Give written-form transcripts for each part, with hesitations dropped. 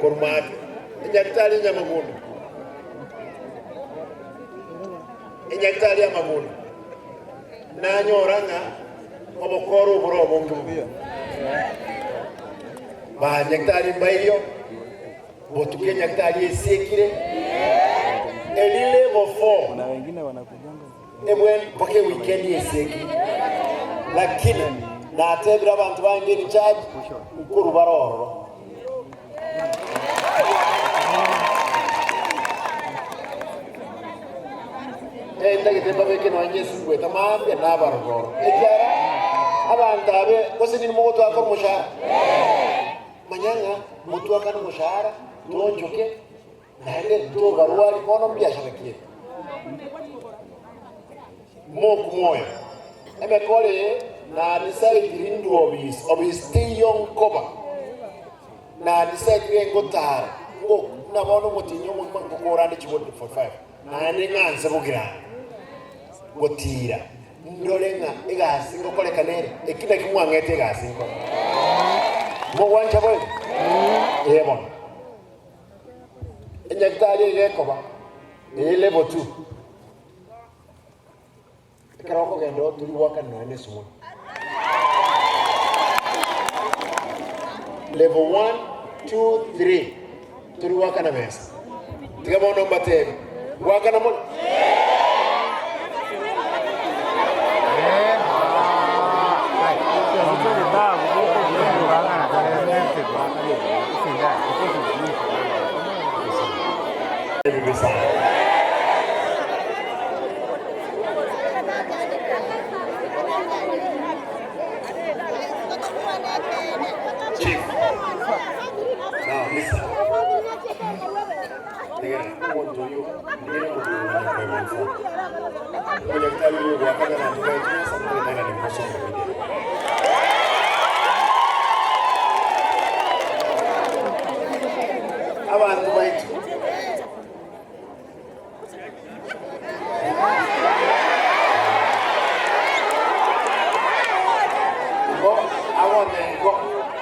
Kurmat, inyaktali nyamagundu. Inyaktali nyamagundu. Nanyoranga obokoro bro bongo. Ba inyaktali mbayo. Botuke inyaktali esekire. Elile bofo. Na wengine wanakujanga. Emwen poke weekend eseki. Lakini na atebira abantu bange ni charge ukuru baroro. Ndagite babeke no nyesi kweta mambe nabarogoro ekyara abantu abe kose ni mugoto akora mushara manyanga mutu akana mushara tonjoke naende to barwali kono mbiashara kiye moku moyo emekole na decide rindu obis tiyon koba na decide ngotara ngo nabono mutinyo mu ngorande chibodo for 5 na ninganze bugira gotira ndolenga igasi ngokole kanere ekina kimwangete igasi ngo mo wanja boy yebo enyaktali yekoba level 2 karoko gendo tuli waka no ene sumo level 1 2 3 tuli waka na mesa tiga bono mbate waka na mo Chief. Now, listen. Abantu baitu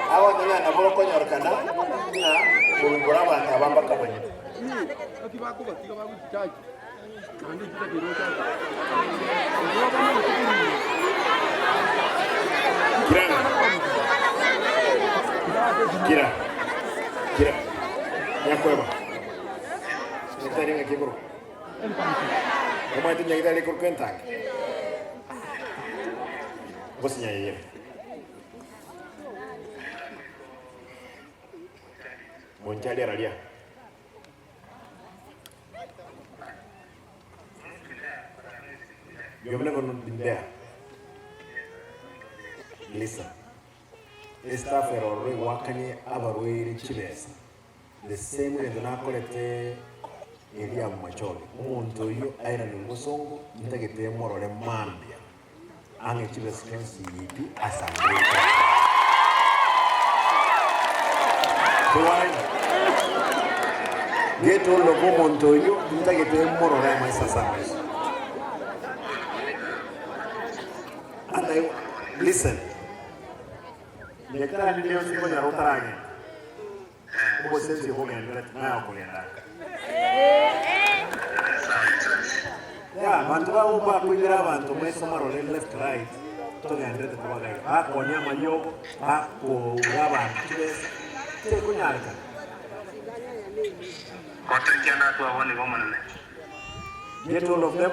awon na bolo ko nyorkana na bulgura abantu abamba kabanye Kira yakweba nitari ngakibro kama itu nyagitali kurkentak bosnya yeye Monchali ralia. You've never been there. Listen. Esta ferro wakani abarwe chibesa. The same way the nakolete elia macholi. Umuntu yo aina ngusongo ndagete morole mambia. Ange chibesa kensi yipi asambwe. Get all the woman to you, you take it more or less. And I listen. You can't be using your rotary. Who says you hold and let now? Yeah, Mantua Uba, we grab to make some more left right. To the end of the Kuaga, Aquanyama Yo, Aqu Raban, Tekunyaka. Get all of them.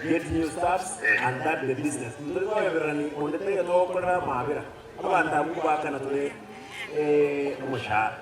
Get new stuff and that the business. On the day of Mavira, Abanta Mubaka today, Mushara.